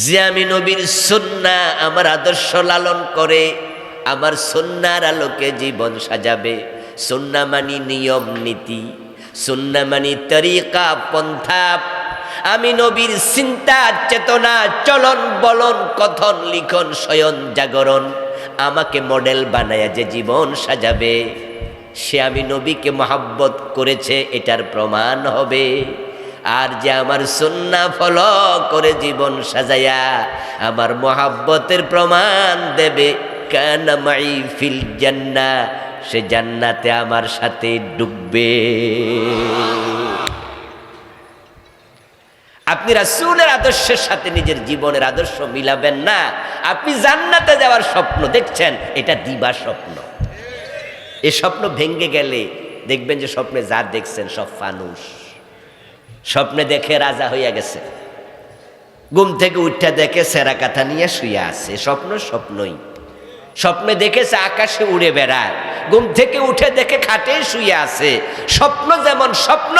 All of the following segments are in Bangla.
যে আমি নবীর সুন্নাহ আমার আদর্শ লালন করে আমার সুন্নাহর আলোকে জীবন সাজাবে। সুন্নাহ মানি নিয়ম নীতি, সুন্নাহ মানি তরিকা পন্থা। আমি নবীর চিন্তা চেতনা চলন বলন কথন লিখন শয়ন জাগরণ আমাকে মডেল বানায়া যে জীবন সাজাবে, সে আমি নবীকে মহব্বত করেছে এটার প্রমাণ হবে। আর যে আমার সুন্নাহ ফলো করে জীবন সাজায়া আমার মহব্বতের প্রমাণ দেবে, কানা মাই ফিল জান্নাহ, সে জান্নাতে আমার সাথে ডুববে। আপনি রাসূলের আদর্শের সাথে নিজের জীবনের আদর্শ মিলাবেন না, আপনি জান্নাতে যাওয়ার স্বপ্ন দেখছেন, এটা দিবা স্বপ্ন। এ স্বপ্ন ভেঙ্গে গেলে দেখবেন যে স্বপ্নে যা দেখছেন সব ফানুস। স্বপ্নে দেখে রাজা হইয়া গেছে, ঘুম থেকে উঠে দেখে সেরা কাঁথা নিয়ে শুয়ে আছে, স্বপ্ন স্বপ্নই। স্বপ্নে দেখেছে আকাশে উড়ে বেড়ায়, ঘুম থেকে উঠে দেখে খাটে শুয়ে আছে। স্বপ্ন যেমন স্বপ্ন,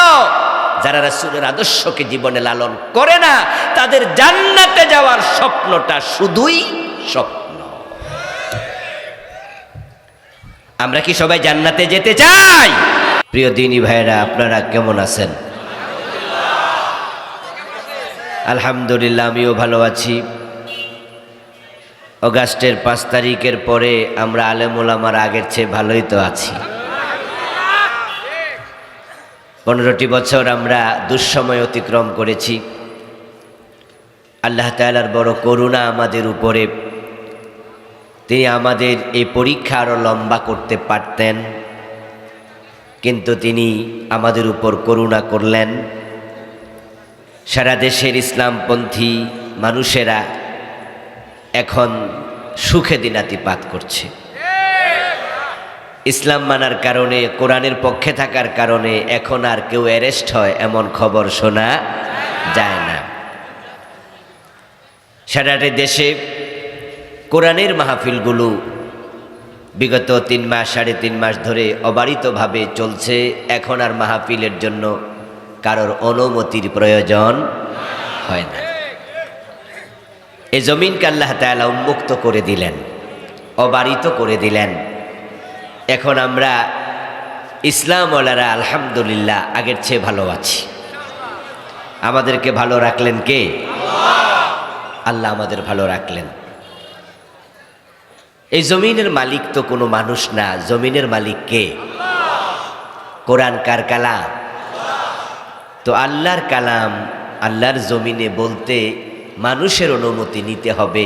যারা রাসূলের আদর্শকে জীবনে লালন করে না তাদের জান্নাতে যাওয়ার স্বপ্নটা শুধুই স্বপ্ন। আমরা কি সবাই জান্নাতে যেতে চাই? প্রিয় দিনী ভাইরা, আপনারা কেমন আছেন? আলহামদুলিল্লাহ, আমিও ভালো আছি। অগাস্টের 5 তারিখের পরে আমরা আলেম ওলামার আগের চেয়ে ভালোই তো আছি। 15টি বছর আমরা দুঃসময় অতিক্রম করেছি। আল্লাহ তাআলার বড় করুণা আমাদের উপরে, তিনি আমাদের এই পরীক্ষা আরও লম্বা করতে পারতেন, কিন্তু তিনি আমাদের উপর করুণা করলেন। সারা দেশের ইসলামপন্থী মানুষেরা এখন সুখে দিনাতিপাত করছে। ইসলাম মানার কারণে, কোরআনের পক্ষে থাকার কারণে এখন আর কেউ অ্যারেস্ট হয় এমন খবর শোনা যায় না। সারাটা দেশে কোরআনের মাহফিলগুলো বিগত 3 মাস 3.5 মাস ধরে অবারিতভাবে চলছে। এখন আর মাহফিলের জন্য কারোর অনুমতির প্রয়োজন হয় না। এই জমিনকে আল্লাহ তাআলা উন্মুক্ত করে দিলেন, অবারিত করে দিলেন। এখন আমরা ইসলামওয়ালারা আলহামদুলিল্লাহ আগের চেয়ে ভালো আছি। আমাদেরকে ভালো রাখলেন কে? আল্লাহ আমাদের ভালো রাখলেন। এই জমিনের মালিক তো কোনো মানুষ না, জমিনের মালিক কে? কোরআন কার কালাম? তো আল্লাহর কালাম আল্লাহর জমিনে বলতে মানুষের অনুমতি নিতে হবে,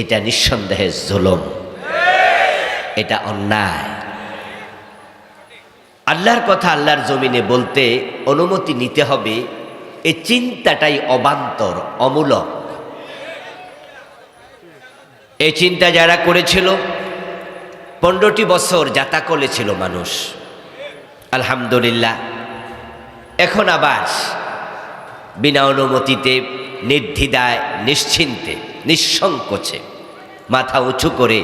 এটা নিঃসন্দেহে জুলুম, এটা অন্যায়। আল্লাহর কথা আল্লাহর জমিনে বলতে অনুমতি নিতে হবে, এই চিন্তাটাই অবান্তর, অমূলক। এই চিন্তা যারা করেছিল 15টি বছর যাতা করেছিল মানুষ, আলহামদুলিল্লাহ এখন আবার বিনা অনুমতিতে নির্দ্বিধায় নিশ্চিন্তে নিঃসংকোচে মাথা উঁচু করে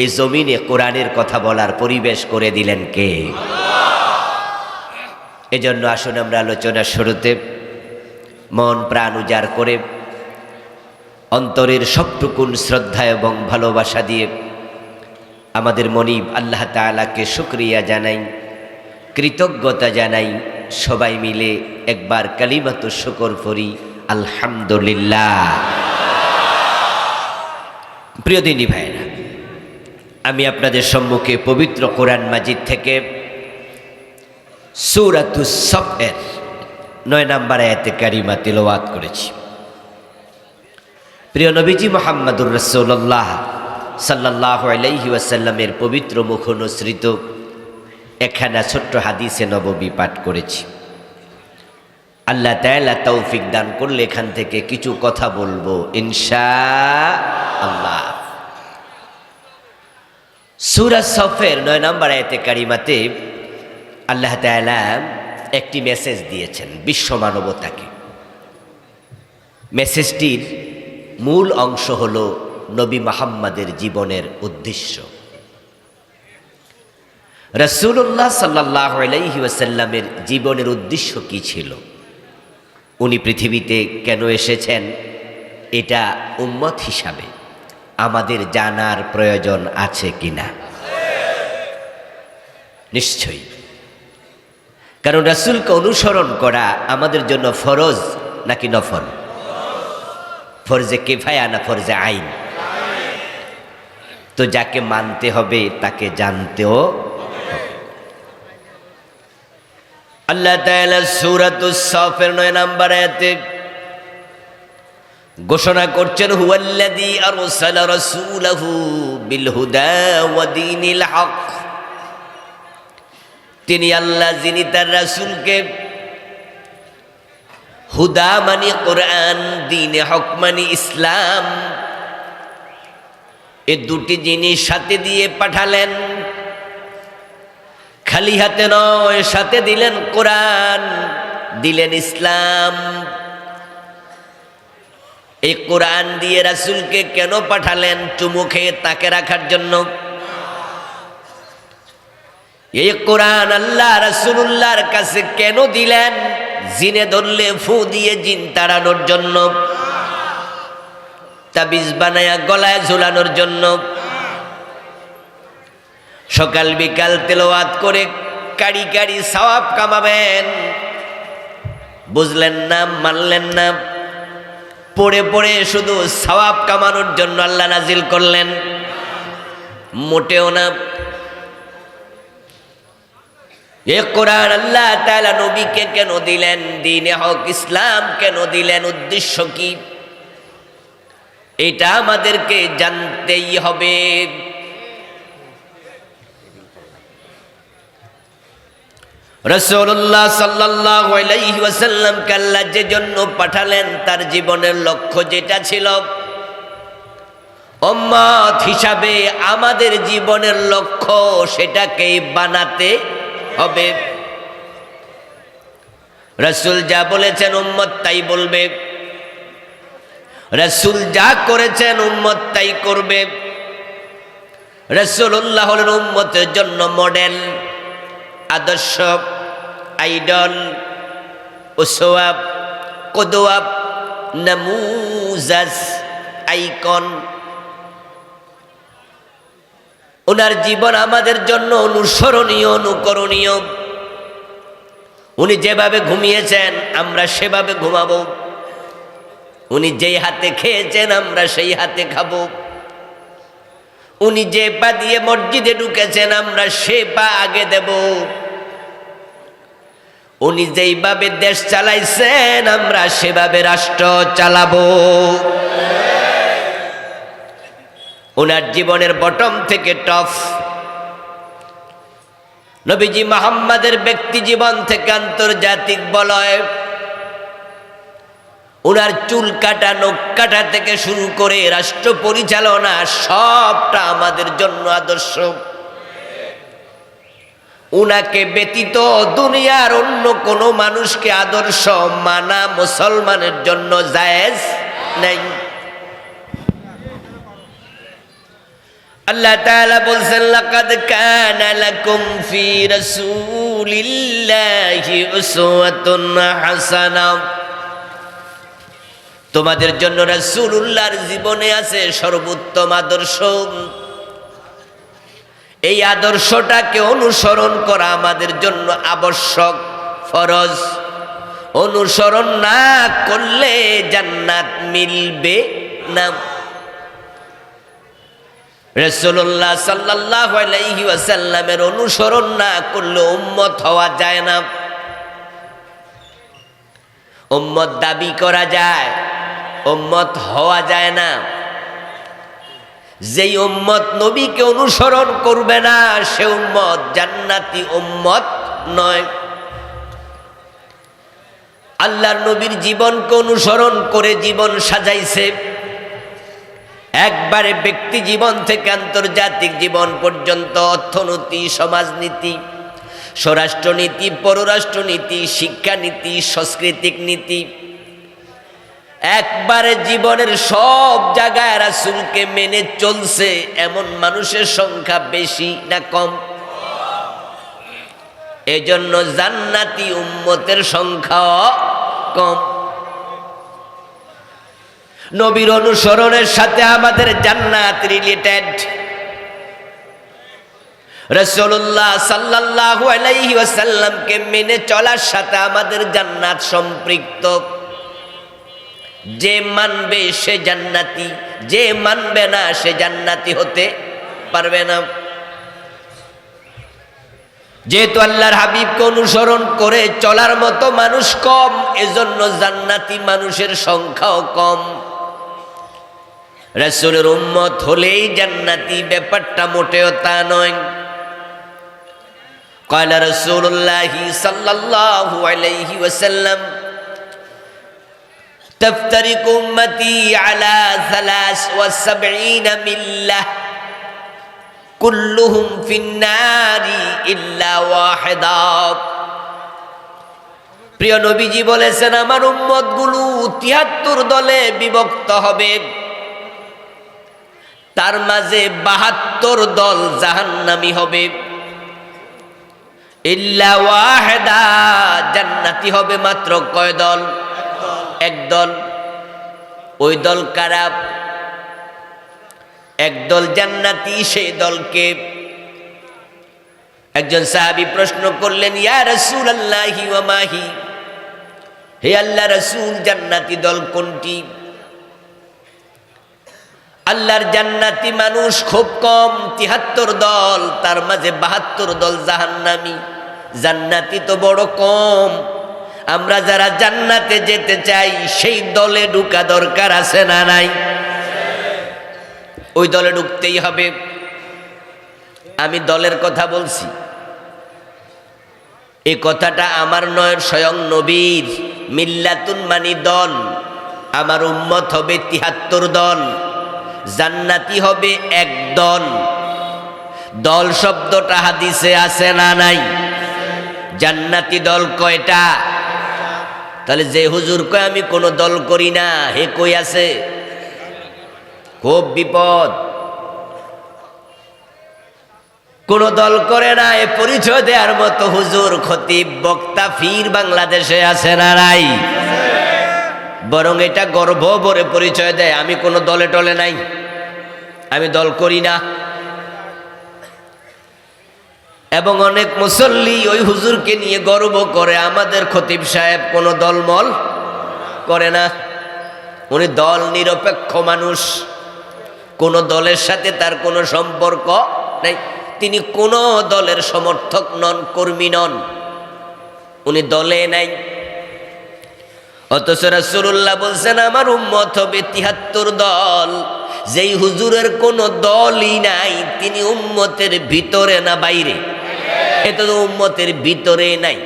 এই জমিনে কোরআনের কথা বলার পরিবেশ করে দিলেন কে? এজন্য আসুন আমরা আলোচনার শুরুতে মন প্রাণ উজাড় করে অন্তরের সবটুকুন শ্রদ্ধা এবং ভালোবাসা দিয়ে আমাদের মনিব আল্লাহ তাআলাকে শুকরিয়া জানাই, কৃতজ্ঞতা জানাই। সবাই মিলে একবার কালিমাতু শুকর পড়ি, আলহামদুলিল্লাহ। প্রিয় দিনী ভাইরা, আমি আপনাদের সম্মুখে পবিত্র কোরআন মাজিদ থেকে সূরাতুস সফের 9 নম্বর আয়াতে কারিমা তিলাওয়াত করেছি। প্রিয় নবীজি মুহাম্মদুর রাসূলুল্লাহ সাল্লাল্লাহু আলাইহি ওয়াসাল্লামের পবিত্র মুখ অনুসৃত একখানা ছোট্ট হাদিসে নববী পাঠ করেছি। আল্লাহ তাআলা তৌফিক দান করলে এখান থেকে কিছু কথা বলবো ইনশাআল্লাহ। সূরা সফের 9 নম্বর আয়াতে কারিমাতে আল্লাহ তাআলা একটি মেসেজ দিয়েছেন বিশ্ব মানবতাকে। মেসেজটির মূল অংশ হল নবী মুহাম্মদের জীবনের উদ্দেশ্য। রাসূলুল্লাহ সাল্লাল্লাহু আলাইহি ওয়াসাল্লামের জীবনের উদ্দেশ্য কি ছিল, উনি পৃথিবীতে কেন এসেছেন, এটা উম্মত হিসাবে আমাদের জানার প্রয়োজন আছে কিনা? নিশ্চয়ই। কারণ রাসূলকে অনুসরণ করা আমাদের জন্য ফরজ নাকি নফল? ফরজে কিফায়া না ফরজে আইন? তো যাকে মানতে হবে তাকে জানতেও হবে। আল্লাহ তাআলা সূরাতুস সাফের 9 নম্বর আয়াতে ঘোষণা করছেন, হুয়াল্লাযী আরসালা রাসূলাহু বিল হুদা ওয়া দীনিল হক। তিনি আল্লাহ, যিনি তার রাসূলকে হুদা মানে কোরআন, দীনে হক মানে ইসলাম, এই দুটি জিনিস সাথে দিয়ে পাঠালেন। খালি হাতে নয়, সাথে দিলেন কোরআন, দিলেন ইসলাম। এই কোরআন দিয়ে রাসূলকে কেন পাঠালেন? চুমু খেয়ে তাকে রাখার জন্য? এই কোরআন আল্লাহ রাসূলুল্লাহর কাছে কেন দিলেন? জিনে ধরলে ফু দিয়ে জিন তাড়ানোর জন্য, তাবিজ বানায়া গলায় ঝুলানোর জন্য। সকাল বিকাল তেলাওয়াত করে কাড়ি কাড়ি সওয়াব কামাবেন। বুঝলেন না, মানলেন না। পড়ে পড়ে শুধু সওয়াব কামানোর জন্য আল্লাহ নাজিল করলেন? মোটেও না। এ কোরআন আল্লাহ তাআলা নবীকে কেন দিলেন? দ্বীনে হক ইসলাম কেন দিলেন? উদ্দেশ্য কি? এটা আমাদেরকে জানতেই হবে। রাসূলুল্লাহ সাল্লাল্লাহু আলাইহি ওয়াসাল্লামকে আল্লাহ যে জন্য পাঠালেন, তার জীবনের লক্ষ্য যেটা ছিল, উম্মত হিসাবে আমাদের জীবনের লক্ষ্য সেটাকেই বানাতে হবে। রাসূল যা বলেছেন উম্মত তাই বলবে, রাসূল যা করেছেন উম্মত তাই করবে। রাসূলুল্লাহ হলেন উম্মতের জন্য মডেল, আদর্শ, আইডল, উসওয়া, কুদওয়া, নামুজাজ, আইকন। ওনার জীবন আমাদের জন্য অনুসরণীয়, অনুকরণীয়। উনি যেভাবে ঘুমিয়েছেন আমরা সেভাবে ঘুমাবো। উনি যেই হাতে খেয়েছেন আমরা সেই হাতে খাবো। উনি যে পা দিয়ে মসজিদে ঢুকেছেন আমরা সে পা আগে দেব। উনি যেইভাবে দেশ চালাইছেন আমরা সেভাবে রাষ্ট্র চালাবো। ওনার জীবনের বটম থেকে টপ, নবীজি মুহাম্মাদের ব্যক্তি জীবন থেকে আন্তর্জাতিক বলয়, ওনার চুল কাটা, নখ কাটা থেকে শুরু করে রাষ্ট্র পরিচালনা সবটা আমাদের জন্য আদর্শ। উনাকে ব্যতীত দুনিয়ার অন্য কোনো মানুষকে আদর্শ মানা মুসলমানের জন্য জায়েজ নাই। আল্লাহ তাআলা বলছেন, লাকাদ কানা লাকুম ফি রাসূলিল্লাহি উসওয়াতুন হাসানা। তোমাদের জন্য রাসূলুল্লাহর জীবনে আছে সর্বোত্তম আদর্শ। এই আদর্শটাকে অনুসরণ করা আমাদের জন্য আবশ্যক, ফরজ। অনুসরণ না করলে জান্নাত মিলবে না। রাসূলুল্লাহ সাল্লাল্লাহু আলাইহি ওয়াসাল্লামের অনুসরণ না করলে উম্মত হওয়া যায় না। উম্মত দাবি করা যায়, উম্মত হওয়া যায় না। যেই উম্মত নবীকে অনুসরণ করবে না সে উম্মত জান্নাতি উম্মত নয়। আল্লাহর নবীর জীবনকে অনুসরণ করে জীবন সাজাইছে। একবারে ব্যক্তি জীবন থেকে আন্তর্জাতিক জীবন পর্যন্ত অর্থনীতি, সমাজনীতি, স্বরাষ্ট্রনীতি, পররাষ্ট্রনীতি, শিক্ষানীতি, সাংস্কৃতিক নীতি, একবারে জীবনের সব জায়গায় রাসূলকে মেনে চলছে এমন মানুষের সংখ্যা বেশি না কম? এজন্য জান্নাতি উম্মতের সংখ্যা কম। নবীর অনুসরণের সাথে আমাদের জান্নাত রিলেটেড। রাসূলুল্লাহ সাল্লাল্লাহু আলাইহি ওয়াসাল্লামকে মেনে চলার সাথে আমাদের জান্নাত সম্পৃক্ত। যে মানবে সে জান্নাতি, যে মানবে না সে জান্নাতি হতে পারবে না। যেহেতু আল্লাহর হাবিবকে অনুসরণ করে চলার মতো মানুষ কম, এজন্য জান্নাতি মানুষের সংখ্যাও কম। রাসূলের উম্মত হলেই জান্নাতি, ব্যাপারটা মোটেও তা নয়। ক্বালা রাসূলুল্লাহি সাল্লাল্লাহু আলাইহি ওয়াসাল্লাম তাফতারিকু উম্মতি আলা 73 মিল্লাহ কুল্লুহুম ফিন্নারি ইল্লা ওয়াহিদা। প্রিয় নবীজি বলেছেন, আমার উম্মতগুলো ৭৩ দলে বিভক্ত হবে, তার মাঝে ৭২ দল জাহান্নামী হবে। ইল্লা ওয়াহিদা, জান্নাতি হবে মাত্র কয় দল? এক দল। ওই দল কারা? একদল জান্নাতি, সেই দলকে একজন সাহাবী প্রশ্ন করলেন, ইয়া রাসূলুল্লাহি ওয়া মাহি, হে আল্লাহর রাসূল, জান্নাতি দল কোনটি? আল্লাহর জান্নাতি মানুষ খুব কম, ৭৩ দল, তার মাঝে ৭২ দল জাহান্নামী। জান্নাতি তো বড় কম। আমরা যারা জান্নাতে যেতে চাই সেই দলে ঢোকা দরকার আছে না নাই? ওই দলে ঢুকতেই হবে। আমি দলের কথা বলছি, এই কথাটা আমার নয়, স্বয়ং নবীর। মিল্লাতুন মানি দল, আমার উম্মত হবে ৭৩ দল, জান্নাতি হবে এক দল। দল শব্দটা হাদিসে আছে না নাই? জান্নাতি দল কয়টা? তাহলে যে হুজুর কয় আমি কোনো দল করি না, হে কই আছে? খুব বিপদ। কোন দল করে না এ পরিচয় দেওয়ার মতো হুজুর, খতিব, বক্তা, ফির বাংলাদেশে আছে না নাই? বরং এটা গর্ব ভরে পরিচয় দেয়, আমি কোনো দলে টলে নাই, আমি দল করি না। এবং অনেক মুসল্লি ওই হুজুরকে নিয়ে গর্ব করে, আমাদের খতিব সাহেব কোনো দলমল করে না, উনি দল নিরপেক্ষ মানুষ, কোন দলের সাথে তার কোনো সম্পর্ক নাই, তিনি কোনো দলের সমর্থক নন, কর্মী নন, উনি দলে নাই। অথচ রাসূলুল্লাহ বলছেন, আমার উম্মত হবে ৭৩ দল। যেই হুজুরের কোনো দলই নাই, তিনি উম্মতের ভিতরে না বাইরে? এটা তো উম্মতের ভিতরে নাই।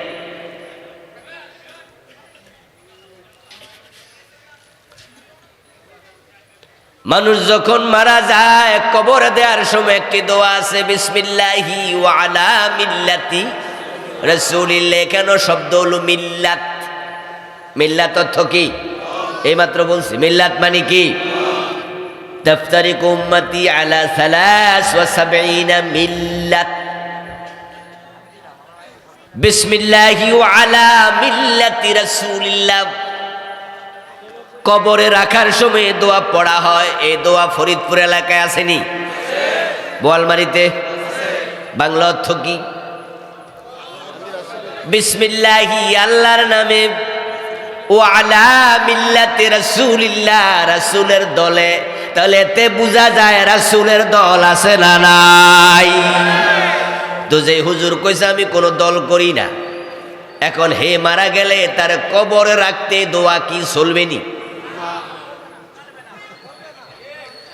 মানুষ যখন মারা যায়, কবরে দেওয়ার সময় একটি দোয়া আছে, বিসমিল্লাহি ওয়া আলা মিল্লাতি রাসূলিল্লাহ। কেন শব্দ হলো মিল্লাত? মিল্লাত অর্থ কি? এইমাত্র বলছি, মিল্লাত মানে কি? তাফতারিকু উম্মতি আলা 73 মিল্লাত। বিসমিল্লাহি ওয়া আলা মিল্লাতি রাসূলিল্লাহ। কবরে রাখার সময় দোয়া পড়া হয়, এই দোয়া ফরিদপুর এলাকায় আসেনি? বোয়ালমারিতে? বাংলা অর্থ কি? বিসমিল্লাহি, আল্লাহর নামে, ওয়া আলা মিল্লাতি রাসূলিল্লাহ, রাসূলের দলে। তাহলে এতে বোঝা যায় রাসূলের দল আছে না নাই? তো যে হুজুর কইছে আমি কোনো দল করি না, এখন হে মারা গেলে তার কবরে রাখতে দোয়া কি চলবে নি?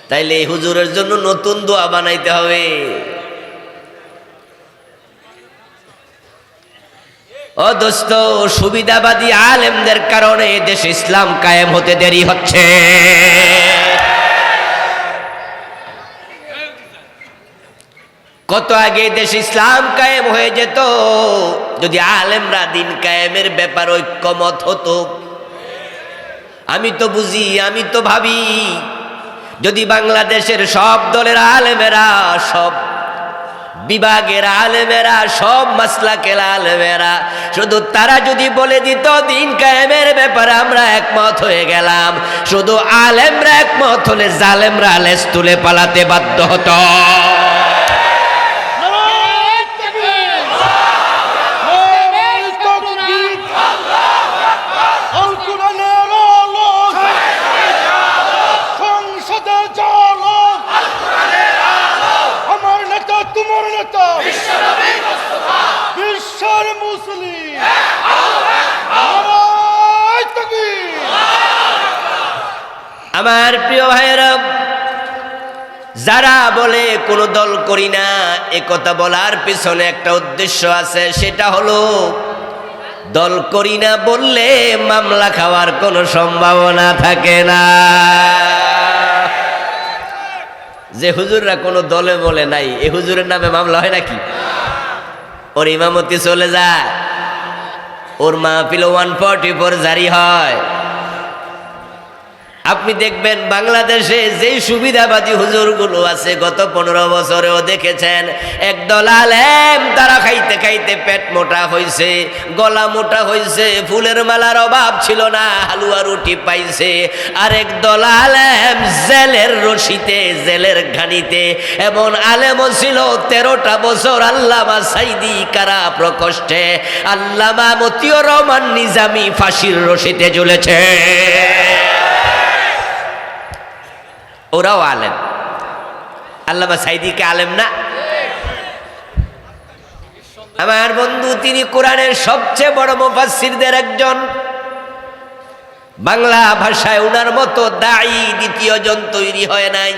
তাইলে এই হুজুরের জন্য নতুন দোয়া বানাইতে হবে। ও দোস্ত, সুবিধাবাদী আলেমদের কারণে দেশে ইসলাম কায়েম হতে দেরি হচ্ছে। কত আগে দেশে ইসলাম কায়েম হয়ে যেত যদি আলেমরা দিন কায়েমের ব্যাপার ঐক্যমত হতো। আমি তো বুঝি, আমি তো ভাবি, যদি বাংলাদেশের সব দলের আলেমেরা সব বিভাগের আলেমেরা, সব মাসলাকের আলেমেরা, শুধু তারা যদি বলে দিত দিন কায়েমের ব্যাপারে আমরা একমত হয়ে গেলাম, শুধু আলেমরা একমত হলে জালেমরা লেজ তুলে পালাতে বাধ্য হতো। আমার প্রিয় ভাইয়েরা, যারা বলে কোনো দল করি না, এ কথা বলার পিছনে একটা উদ্দেশ্য আছে, সেটা হলো দল করি না বললে মামলা খাওয়ার কোনো সম্ভাবনা থাকে না। যে হুজুররা কোনো দলে বলে নাই, এ হুজুরের নামে মামলা হয় নাকি? ওর ইমামতি চলে যায়, ওর মাহফিল 144 জারি হয়। আপনি দেখবেন বাংলাদেশে যেই সুবিধাবাদী হুজুরগুলো আছে, গত 15 বছরেও দেখেছেন একদল আলেম তারা খাইতে খাইতে পেট মোটা হয়েছে, গলা মোটা হয়েছে, ফুলের মালার অভাব ছিল না, হালুয়া রুটি পাইছে। আরেক দল আলেম জেলের রশিতে, জেলের ঘানিতে, এমন আলেমও ছিল 13টা বছর আল্লামা সাইদি কারা প্রকোষ্ঠে, আল্লামা মতিউর রহমান নিজামী ফাঁসির রশিতে ঝুলেছে। ওরাও আলেম। আল্লামা সাইদিকে আলেম না? আমার বন্ধু, তিনি কোরআনের সবচেয়ে বড় মুফাসসিরদের একজন। বাংলা ভাষায় উনার মতো দায়ী দ্বিতীয় জন তৈরি হয় নাই।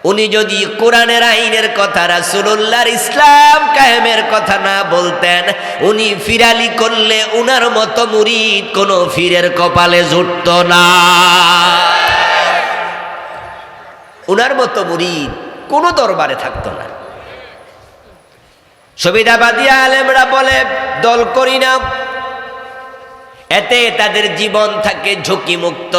উনি যদি কোরআনের আইনের কথা, রাসূলুল্লাহর ইসলাম কায়েমের কথা না বলতেন, উনি ফিরালি করলে উনার মতো মুরিদ কোনো ফিরের কপালে জুটত না। উনার মতো মুরিদ কোন দরবারে থাকতো না। সুবিধাবাদী আলেমরা বলে দল করি না, এতে তাদের জীবন থাকে ঝুঁকি মুক্ত,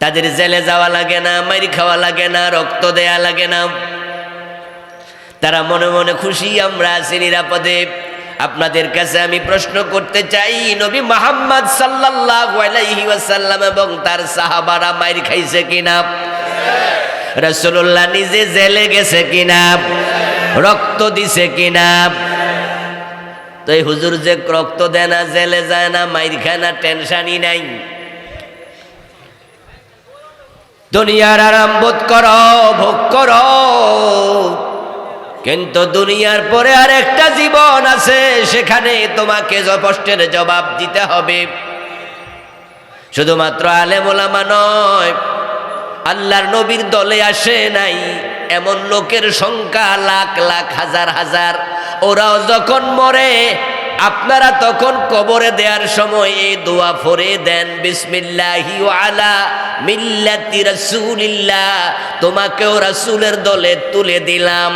তাদের জেলে যাওয়া লাগে না, মাইর খাওয়া লাগে না, রক্ত দেয়া লাগে না, তারা মনে মনে খুশি, আমরা আছি নিরাপদে। আপনাদের কাছে আমি প্রশ্ন করতে চাই, নবী মুহাম্মদ সাল্লাল্লাহু আলাইহি ওয়াসাল্লাম এবং তার সাহাবারা মাইর খাইছে কিনা? রাসূলুল্লাহ নিজে জেলে গেছে কিনা? রক্ত দিছে কিনা? তো এই হুজুর যে রক্ত দেয় না, জেলে যায় না, মাইর খায় না, টেনশনই নাই। দুনিয়ার আরাম বোধ করো, ভোগ করো, কিন্তু দুনিয়ার পরে আর একটা জীবন আছে, সেখানে তোমাকে কষ্টের জবাব দিতে হবে। শুধুমাত্র আলেম ওলামা নয়, আল্লাহর নবীর দলে আসে নাই এমন লোকের সংখ্যা লাখ লাখ, হাজার হাজার। ওরাও যখন মরে, আপনারা তখন কবরে দেওয়ার সময় এই দোয়া পড়ে দেন, বিসমিল্লাহি ওয়া আলা মিল্লাতি রাসূলিল্লাহ, তোমাকেও রাসূলের দলে তুলে দিলাম।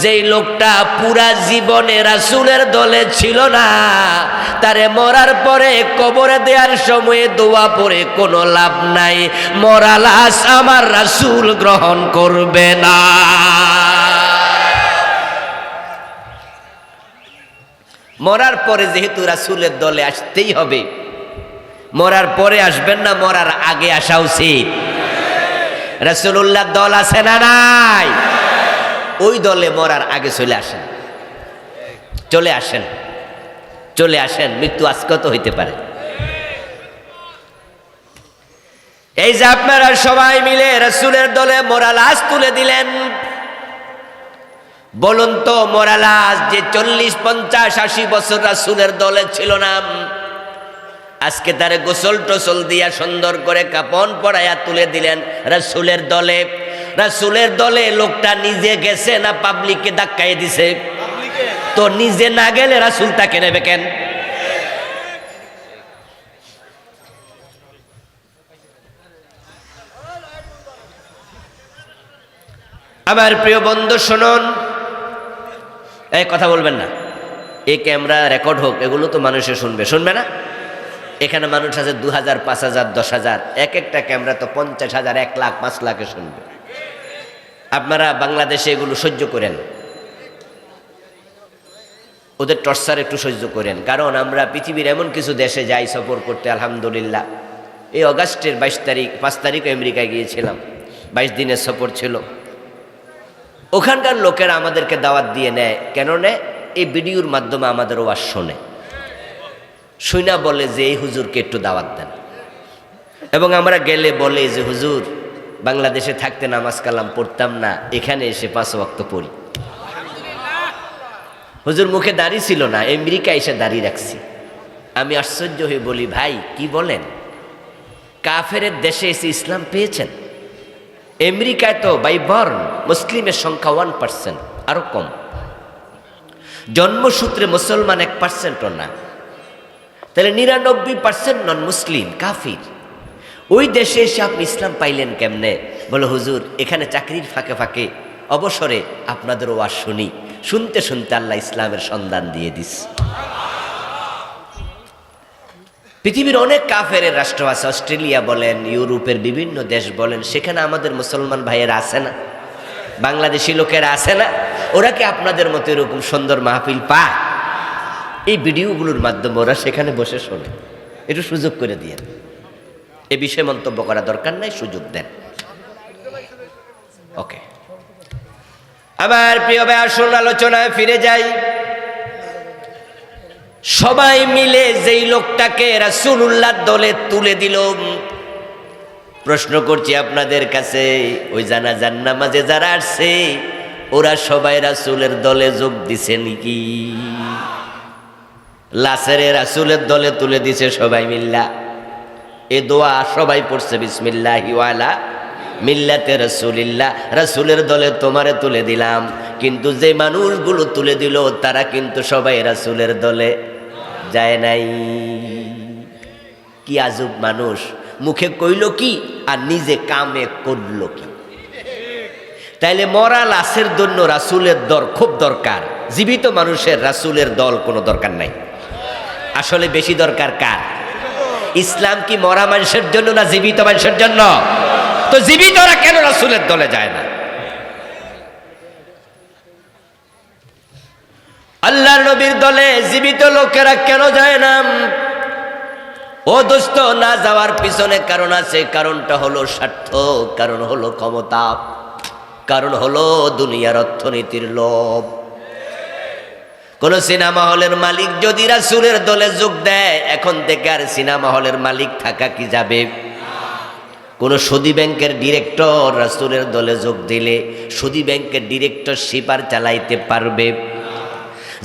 যেই লোকটা পুরা জীবনে রাসূলের দলে ছিল না, তারে মরার পরে কবরে দেওয়ার সময় দোয়া পড়ে কোনো লাভ নাই, মরা লাশ আমার রাসূল গ্রহণ করবে না। মরার পরে যেহেতু রাসূলের দলে আসতেই হবে, মরার পরে আসবেন না, মরার আগে আসা উচিত। রাসূলুল্লাহ দল আছে না নাই? ওই দলে মরার আগে চলে আসেন, চলে আসেন, চলে আসেন। মৃত্যু আজকেও তো হইতে পারে। এই যে আপনারা সবাই মিলে রাসূলের দলে মরা লাশ তুলে দিলেন, বলুন তো মরা লাশ যে 40, 50, 80 বছর রাসূলের দলে ছিল না, আজকে তারে গোসল টোসল দিয়া সুন্দর করে কাপন পরাইয়া তুলে দিলেন রাসূলের দলে। রাসূলের দলে লোকটা নিজে গেছে না পাবলিককে ধাক্কাই দিছে? তো নিজে না গেলে রাসূল তাকে নেবে কেন? আমার প্রিয় বন্ধু শুনুন, এই কথা বলবেন না, এই ক্যামেরা রেকর্ড হোক, এগুলো তো মানুষে শুনবে, শুনবে না? এখানে মানুষ আছে 2000, 5000, 10,000, এক একটা ক্যামেরা তো 50,000, 1 লাখ, 5 লাখে শুনবে। আপনারা বাংলাদেশে এগুলো সহ্য করেন, ওদের টর্চার একটু সহ্য করেন, কারণ আমরা পৃথিবীর এমন কিছু দেশে যাই সফর করতে। আলহামদুলিল্লাহ এই অগাস্টের 5 তারিখ আমেরিকায় গিয়েছিলাম, 22 দিনের সফর ছিল। ওখানকার লোকেরা আমাদেরকে দাওয়াত দিয়ে নেয়। কেন নেয়? এই ভিডিওর মাধ্যমে আমাদের ওয়াজ শোনে, শুনা বলে যে এই হুজুরকে একটু দাওয়াত দেন। এবং আমরা গেলে বলে যে হুজুর বাংলাদেশে থাকতে নামাজ কালাম পড়তাম না, এখানে এসে 5 ওয়াক্ত পড়ি। হুজুর মুখে দাড়ি ছিল না, আমেরিকা এসে দাড়ি রাখছি। আমি আশ্চর্য হয়ে বলি, ভাই কি বলেন? কাফেরের দেশে এসে ইসলাম পেয়েছেন? আমেরিকায় তো বাই বর্ন মুসলিমের সংখ্যা 1%, আরো কম। জন্মসূত্রে মুসলমান 1%ও না, তাহলে 99% নন মুসলিম কাফির। ওই দেশে এসে আপনি ইসলাম পাইলেন কেমনে? বলে হুজুর এখানে চাকরির ফাঁকে ফাঁকে অবসরে আপনাদের ওয়াজ শুনি, শুনতে শুনতে আল্লাহ ইসলামের সন্ধান দিয়ে দিস। পৃথিবীর অনেক কাফের রাষ্ট্র আছে, অস্ট্রেলিয়া বলেন, ইউরোপের বিভিন্ন দেশ বলেন, সেখানে আমাদের মুসলমান ভাইয়েরা আছে না? বাংলাদেশি লোকেরা আছে না? ওরা কি আপনাদের মতো এরকম সুন্দর মাহফিল পায়? এই ভিডিওগুলোর মাধ্যমে ওরা সেখানে বসে শোনে। একটু সুযোগ করে দিয়ে এ বিষয়ে মন্তব্য করা দরকার নাই, সুযোগ দেন। ওকে, আমার প্রিয় ভাই আসুন আলোচনায় ফিরে যাই। সবাই মিলে যেই লোকটাকে রাসূলুল্লাহর দলে তুলে দিল, প্রশ্ন করছি আপনাদের কাছে, ওই জানাজার নামাজে যারা আসছে ওরা সবাই রাসূলের দলে যোগ দিছে নাকি? লাশেরে রাসূলের দলে তুলে দিছে সবাই মিল্লা। এ দোয়া সবাই পড়ছে, বিসমিল্লাহি ওয়ালা মিল্লাতে রাসূলিল্লাহ, রাসূলের দলে তোমারে তুলে দিলাম। কিন্তু যে মানুষগুলো তুলে দিল তারা কিন্তু সবাই রাসূলের দলে যায় নাই। কি আজব মানুষ, মুখে কইল কি আর নিজে কামে করল কি? তাইলে মরা লাশের জন্য রাসূলের দল খুব দরকার, জীবিত মানুষের রাসূলের দল কোনো দরকার নাই। আসলে বেশি দরকার কার? ইসলাম কি মরা মানুষের জন্য না জীবিত মানুষের জন্য? তো জীবিতরা কেন রাসূলের দলে যায় না? আল্লাহর নবীর দলে জীবিত লোকেরা কেন যায় না? ও দোস্ত, না যাওয়ার পিছনে কারণ আছে। কারণটা হলো স্বার্থ, কারণ হলো ক্ষমতা, কারণ হলো দুনিয়ার অর্থনীতির লোভ। কোন সিনেমা হলের মালিক যদি রাসূলের দলে যোগ দেয়, এখন থেকে আর সিনেমা হলের মালিক থাকা কি যাবে? কোন সুদী ব্যাংকের ডিরেক্টর রাসূলের দলে যোগ দিলে সুদী ব্যাংকের ডিরেক্টরশিপ আর চালাইতে পারবে?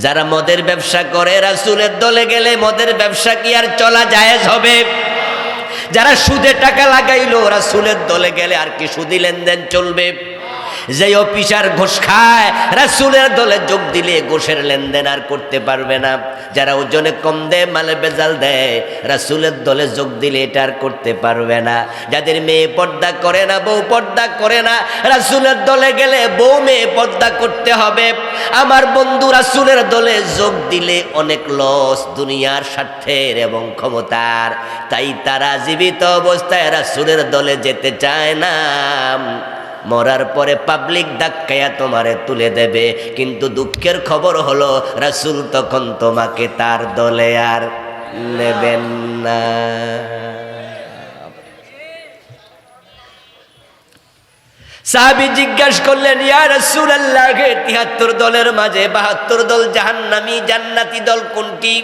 যারা মদের ব্যবসা করে রাসূলের দলে গেলে মদের ব্যবসা কি আর চলা জায়েজ হবে? যারা সুদে টাকা লাগাইলো রাসূলের দলে গেলে আর কি সুদী লেনদেন চলবে? যে অফিসার ঘুষ খায় রাসূলের দলে যোগ দিলে ঘুষের লেনদেন আর করতে পারবে না। যারা ওজনে কম দেয়, মালে বেজাল দেয়, রাসূলের দলে যোগ দিলে এটা আর করতে পারবে না। যাদের মেয়ে পর্দা করে না, বউ পর্দা করে না, রাসূলের দলে গেলে বউ মেয়ে পর্দা করতে হবে। আমার বন্ধু, রাসূলের দলে যোগ দিলে অনেক লস দুনিয়ার স্বার্থের এবং ক্ষমতার। তাই তারা জীবিত অবস্থায় রাসূলের দলে যেতে চায় না। মরার পরে পাবলিক ধাক্কায়া তোমারে তুলে দেবে, কিন্তু দুঃখের খবর হলো রাসূল তখন তোমাকে তার দলে আর নেবেন না। সাহাবী জিজ্ঞাসা করলেন, ইয়া রাসূলুল্লাহ, ৭৩ দলের মাঝে ৭২ দল জাহান্নামী, জান্নাতি দল কোনটি?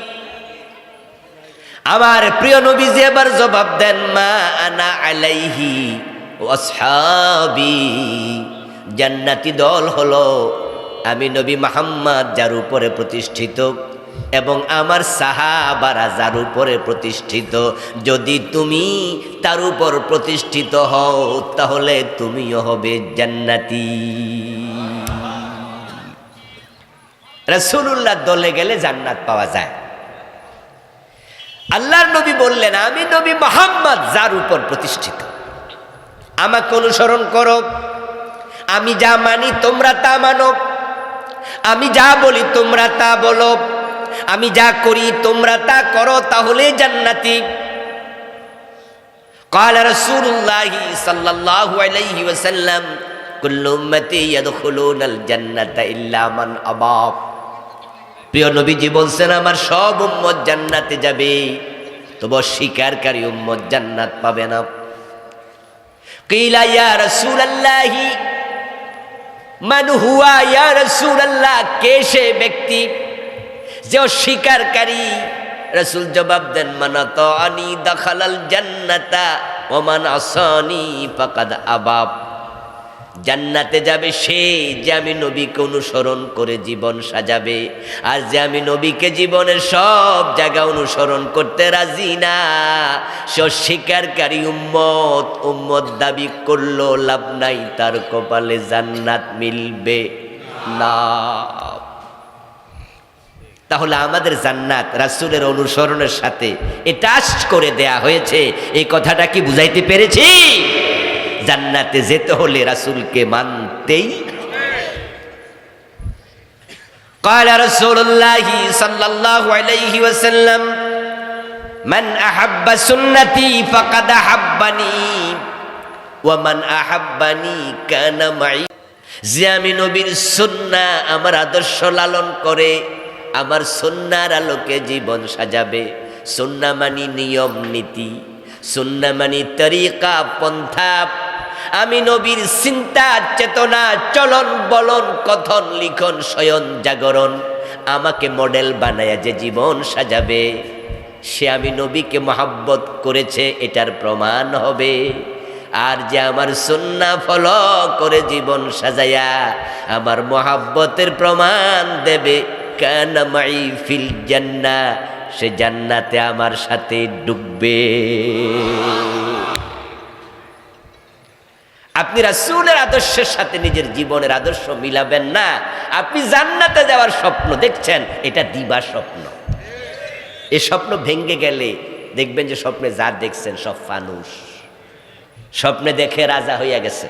আমার প্রিয় নবীজি এবার জবাব দেন, মা আনা আলাইহি ওয়াসহাবি। জান্নাতি দল হলো আমি নবী মুহাম্মদ যার উপরে প্রতিষ্ঠিত এবং আমার সাহাবারা যার উপরে প্রতিষ্ঠিত। যদি তুমি তার উপর প্রতিষ্ঠিত হও তাহলে তুমিও হবে জান্নাতি। রাসূলুল্লাহ দলে গেলে জান্নাত পাওয়া যায়। আল্লাহর নবী বললেন, আমি নবী মুহাম্মদ যার উপর প্রতিষ্ঠিত, আমাকে অনুসরণ করো। আমি যা মানি তোমরা তা মানো, আমি যা বলি তোমরা তা বলো, আমি যা করি তোমরা তা করো, তাহলে জান্নাতি। قال رسول الله صلى الله عليه وسلم কুল্লু উম্মতি ইয়াদখুলুনাল জান্নাতা ইল্লা মান আবা। প্রিয় নবীজি বলছেন আমার সব উম্মত জান্নাতে যাবে, তবে অস্বীকারী উম্মত জান্নাত পাবে না। কিলা ইয়া রাসূলুল্লাহি মান হুয়া ইয়া রাসূলুল্লাহ, কে সে ব্যক্তি যে অস্বীকারী? রাসূল জবাব দেন মান আতাআনি দাখালাল জান্নাতা ওয়া মান আসানি ফাকাদ আবা। জান্নাতে যাবে সে যে আমি নবীকে অনুসরণ করে জীবন সাজাবে, আর যে আমি নবীকে জীবনের সব জায়গা অনুসরণ করতে রাজি না, সে অস্বীকারী উম্মত দাবি করলো লাভ নাই, তার কপালে জান্নাত মিলবে না। তাহলে আমাদের জান্নাত রাসূলের অনুসরণের সাথে অ্যাটাচ করে দেয়া হয়েছে, এই কথাটা কি বুঝাইতে পেরেছি? জান্নাতে যেতে হলে রাসূলকে মানতেই। قال رسول الله صلى الله عليه وسلم من احب سنتي فقد احبني ومن احبني كان معي। যে আমি নবীর সুন্নাহ আমার আদর্শ লালন করে আমার সুন্নাহর আলোকে জীবন সাজাবে, সুন্নাহ মানি নিয়ম নীতি, সুন্নাহ মানি তরিকা পন্থা, আমি নবীর চিন্তা চেতনা চলন বলন কথন লিখন শয়ন জাগরণ আমাকে মডেল বানায়া যে জীবন সাজাবে, সে আমি নবীকে মহাব্বত করেছে এটার প্রমাণ হবে। আর যে আমার সুন্নাহ ফলো করে জীবন সাজায়া আমার মহাব্বতের প্রমাণ দেবে, কানা মাই ফিল জান্নাহ, সে জান্নাতে আমার সাথে ডুববে। আপনি রাসূলের আদর্শের সাথে নিজের জীবনের আদর্শ মিলাবেন না, আপনি জান্নাতে যাওয়ার স্বপ্ন দেখছেন, এটা দিবা স্বপ্ন। এই স্বপ্ন ভেঙে গেলে দেখবেন যে স্বপ্নে যা দেখছেন সব ফানুস। স্বপ্নে দেখে রাজা হইয়া গেছে,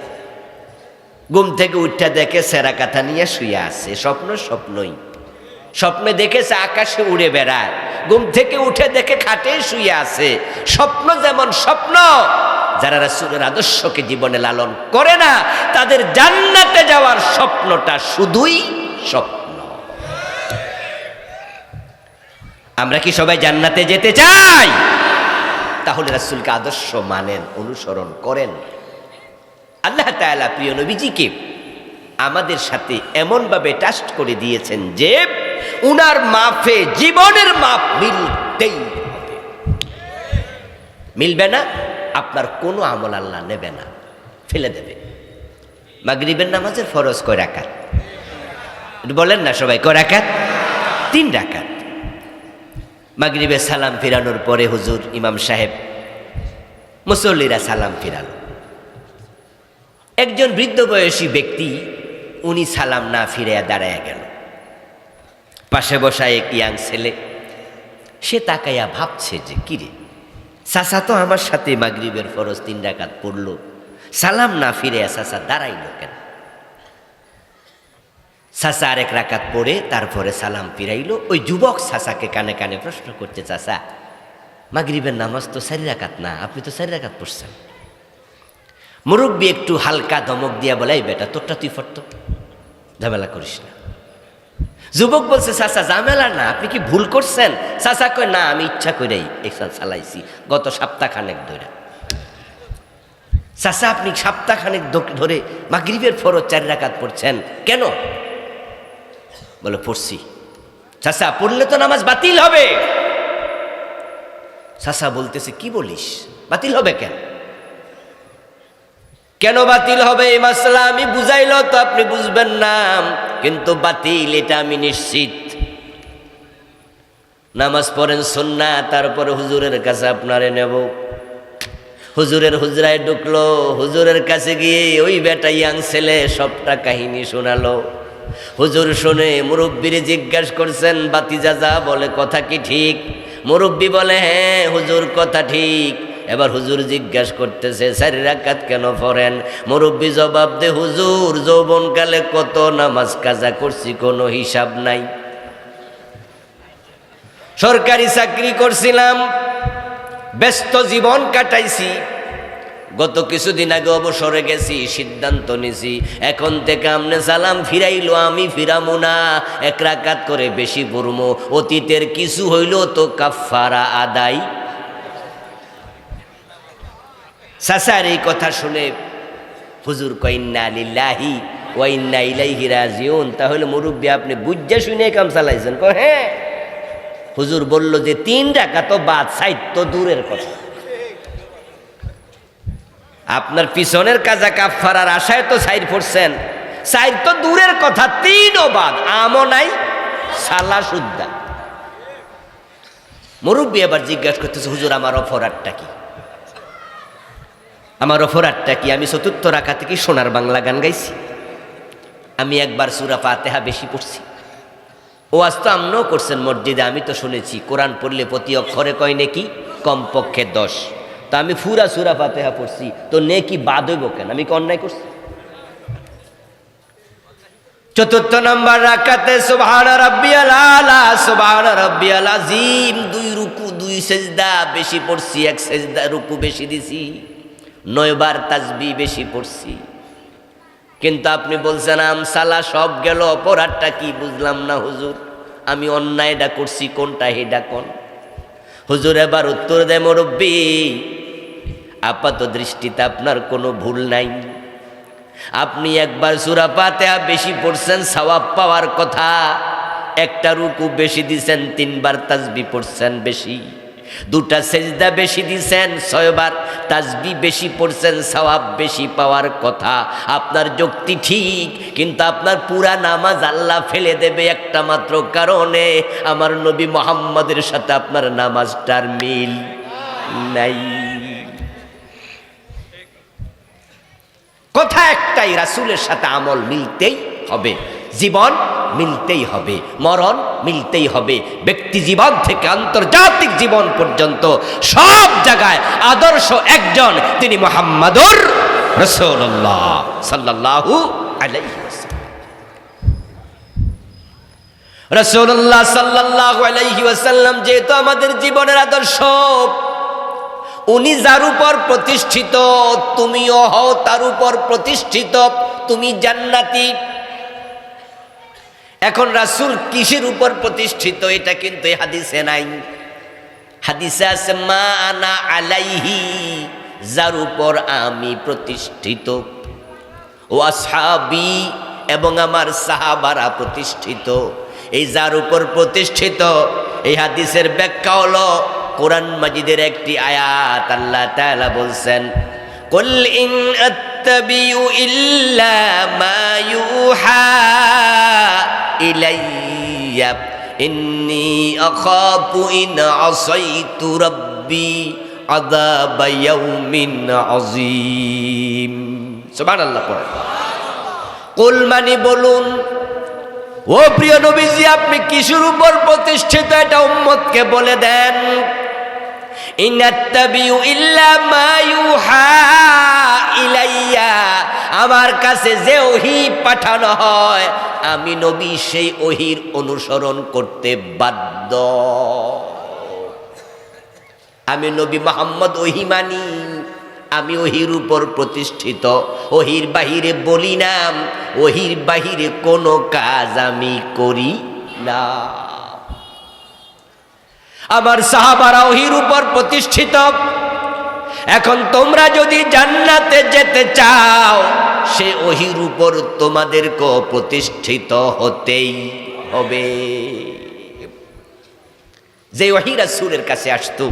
ঘুম থেকে উঠা দেখে সেরা কাঁথা নিয়ে শুয়ে আছে, স্বপ্নই। স্বপ্নে দেখেছে আকাশে উড়ে বেড়ায়, ঘুম থেকে উঠে দেখে খাটে শুয়ে আছে। স্বপ্ন যেমন স্বপ্ন, যারা রাসূলের আদর্শকে জীবনে লালন করে না তাদের জান্নাতে যাওয়ার স্বপ্নটা শুধুই স্বপ্ন। আমরা কি সবাই জান্নাতে যেতে চাই? তাহলে রাসূলকে আদর্শ মানেন, অনুসরণ করেন। আল্লাহ তাআলা প্রিয় নবীজিকে আমাদের সাথে এমনভাবে টাস্ট করে দিয়েছেন যে উনার মাপে জীবনের মাপ মিলতেই হবে। মিলবে না, আপনার কোনো আমল আল্লাহ নেবে না, ফেলে দেবে। মাগরিবের নামাজের ফরজ কয় রাকাত? বলেন না সবাই, কয় রাকাত? 3 রাকাত। মাগরিবের সালাম ফিরানোর পরে হুজুর ইমাম সাহেব মুসল্লিরা সালাম ফিরালো। একজন বৃদ্ধ বয়সী ব্যক্তি উনি সালাম না ফিরিয়ে দাঁড়ায় গেল। পাশে বসা এক ইয়াং ছেলে, সে তাকাইয়া ভাবছে যে কিরে, চাচা তো আমার সাথে মাগরিবের ফরজ 3 রাকাত পড়লো, সালাম না ফিরে চাচা দাঁড়াইল কেন? চাচা আরেক রাকাত পড়ে তারপরে সালাম ফিরাইল। ওই যুবক চাচাকে কানে কানে প্রশ্ন করতে, চাচা মাগরিবের নামাজ তো 4 রাকাত না, আপনি তো 4 রাকাত পড়ছেন। মুরব্বী একটু হালকা ধমক দিয়া বলে, এই বেটা তোরটা তুই ফটত, ঝামেলা করিস না। যুবক বলছে, চাচা ঝামেলা না, আপনি কি ভুল করছেন? চাচা কয়, না আমি ইচ্ছা করেই একসাথে চালাইছি গত সপ্তাহখানেক ধরে। চাচা আপনি সপ্তাহখানেক ধরে মাগরিবের ফরজ 4 রাকাত পড়ছেন কেন? বলে পড়ছি। চাচা পড়লে তো নামাজ বাতিল হবে। চাচা বলতেছে, কি বলিস, বাতিল হবে কেন? কেন বাতিল হবে এই মাসলা আমি বুঝাইল তো আপনি বুঝবেন না, কিন্তু বাতিল এটা আমি নিশ্চিত। নামাজ পড়েন সুন্নাহ, তারপরে হুজুরের কাছে আপনারে নেব। হুজুরের হুজরায় ঢুকলো, হুজুরের কাছে গিয়ে ওই বেটা ইয়াং ছেলে সবটা কাহিনী শোনালো। হুজুর শুনে মুরব্বিরে জিজ্ঞাসা করছেন, বাতিজা যা বলে কথা কি ঠিক? মুরব্বি বলে, হ্যাঁ হুজুর কথা ঠিক। এবার হুজুর জিজ্ঞাসা করতেছে, 4 রাকাত কেন পড়েন? মুরব্বি জবাব দে, হুজুর যৌবনকালে কত নামাজ কাজা করছি কোনো হিসাব নাই, সরকারি চাকরি করছিলাম, ব্যস্ত জীবন কাটাইছি, গত কিছুদিন আগে অবসরে গেছি, সিদ্ধান্ত নিছি এখন থেকে আমনে সালাম ফিরাইলো আমি ফিরামু না, 1 রাকাত করে বেশি পড়মু। অতীতের কিছু হইল তো কাফারা আদায়। চাচার এই কথা শুনে হুজুর কয় ইন্না লিল্লাহি ওয়া ইন্না ইলাইহি রাজিউন। তাহলে মুরব্বী আপনি বুঝে শুনে কাম চালাইছেন? কয় হ্যাঁ। হুজুর বলল যে 3 রাকাত তো বাদ, 60 তো দূরের কথা। আপনার পিছনের কাজা কাফারার আশায় তো 4 পড়ছেন, 4 তো দূরের কথা, 3ও বাদ, আমও নাই সালা সুদ্দা। মুরব্বী এবার জিজ্ঞাসা করতেছে হুজুর আমার অপরাধটা কি? আমার অপরাধটা কি? আমি 4র্থ রাকাতে কি সোনার বাংলা গান গাইছি? আমি একবার সূরা ফাতিহা বেশি পড়ছি। ওয়াজ তো আমরাও করছেন মসজিদে, আমি তো শুনেছি কোরআন পড়লে প্রতি অক্ষরে কয় নেকি কমপক্ষে 10। তো আমি পুরা সূরা ফাতিহা পড়ছি, তো নেকি বাদ হইব কেন? আমি কি অন্যায় করছি? 4র্থ নম্বর রাকাতে সুবহান রাব্বিয়াল আলা সুবহান রাব্বিয়াল আযীম 2 রুকু 2 সিজদা বেশি পড়ছি, 1 সিজদা রুকু বেশি দিছি, 9 বার তাসবিহ বেশি পড়ছি। কিন্তু আপনি বলছেন আমসালা সব গেল, অপরাধটা কি বুঝলাম না হুজুর, আমি অন্যায়টা করছি কোনটা হেডা কোন? হুজুর এবার উত্তর দেয় মুরব্বী আপাত দৃষ্টিতে আপনার কোনো ভুল নাই। আপনি একবার সূরা ফাতিহা বেশি পড়ছেন, সওয়াব পাওয়ার কথা। 1টা রুকু বেশি দিছেন, 3 বার তাসবিহ পড়ছেন বেশি, 2টা সেজদা বেশি দিছেন, 6 বার তাসবিহ বেশি পড়ছেন, সওয়াব বেশি পাওয়ার কথা। আপনার যুক্তি ঠিক, কিন্তু আপনার পুরা নামাজ আল্লাহ ফেলে দেবে একটা মাত্র কারণে, আমার নবী মুহাম্মদের সাথে আপনার নামাজটার মিল নাই। কথা একটাই, রাসূলের সাথে আমল মিলতেই হবে, জীবন মিলতেই হবে, মরণ মিলতেই হবে। ব্যক্তি জীবন থেকে আন্তর্জাতিক জীবন পর্যন্ত সব জায়গায় আদর্শ একজন, তিনি মুহাম্মাদুর রাসূলুল্লাহ সাল্লাল্লাহু আলাইহি ওয়াসাল্লাম। রাসূলুল্লাহ সাল্লাল্লাহু আলাইহি ওয়াসাল্লাম যেহেতু আমাদের জীবনের আদর্শ, উনি যার উপর প্রতিষ্ঠিত তুমিও হও তার উপর প্রতিষ্ঠিত, তুমি জান্নাতি। এখন রাসূল কিসের উপর প্রতিষ্ঠিত এটা কিন্তু এই হাদিসে নাই। হাদিসে আছে মা আনা আলাইহি, যার উপর আমি প্রতিষ্ঠিত, ও আসহাবি, এবং আমার সাহাবারা প্রতিষ্ঠিত। এই যার উপর প্রতিষ্ঠিত, এই হাদিসের ব্যাখ্যা হলো কোরআন মাজিদের একটি আয়াত। আল্লাহ তাআলা বলছেন কুল ইন আত্তাবিউ ইল্লা মা ইউহা ইলাইয়া ইন্নী আখাফু ইন আসাইতু রাব্বি আযাবা ইয়াউমিন আযীম। সুবহানাল্লাহ। কুল মানে বলুন, ও প্রিয় নবীজি আপনি কিসের উপর প্রতিষ্ঠিত এটা উম্মতকে বলে দেন। ইনাত্তাবিউ ইল্লা মা ইউহা ইলাইয়া, আমার কাছে যে ওহী পাঠানো হয় আমি নবী সেই ওহীর অনুসরণ করতে বাধ্য। আমি নবী মুহাম্মদ ওহী মানি, আমি ওহীর উপর প্রতিষ্ঠিত, ওহীর বাহিরে বলি না, ওহীর বাহিরে কোনো কাজ আমি করি না। আমার সাহাবারা ওহীর উপর প্রতিষ্ঠিত। এখন তোমরা যদি জান্নাতে যেতে চাও, সে ওহীর উপর তোমাদেরকে প্রতিষ্ঠিত হতেই হবে। যে ওহী রাসূলের কাছে আসতো,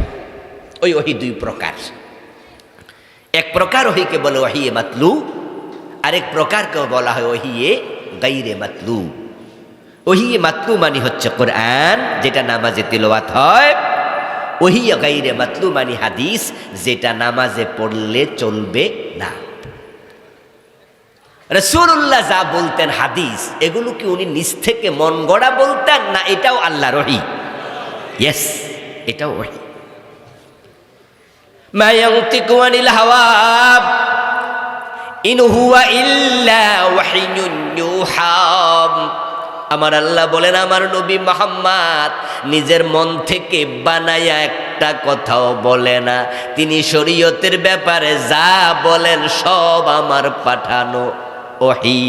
ওই ওহী 2 প্রকার। এক প্রকার ওহীকে বলে ওহীয়ে মাতলু, আরেক প্রকারকে বলা হয় ওহীয়ে গায়রে মাতলু। ওহীয়ে মাতলু মানে হচ্ছে কোরআন, যেটা নামাজে তিলাওয়াত হয়। ওহীয়ে গায়রে মাতলু মানে হাদিস, যেটা নামাজে পড়লে চলবে না। রাসূলুল্লাহ যা বলতেন হাদিস, এগুলো কি উনি নিজ থেকে মন গড়া বলতেন, না এটাও আল্লাহর ওহী? ইয়েস, এটাও ওহী। মা ইয়ানতিকু আনিল হাওয়া ইন হুয়া ইল্লা ওয়াহিয়ুন ইউহা। আমার আল্লাহ বলেন আমার নবী মুহাম্মদ নিজের মন থেকে বানায়া একটা কথাও বলে না। তিনি শরীয়তের ব্যাপারে যা বলেন সব আমার পাঠানো ওহী।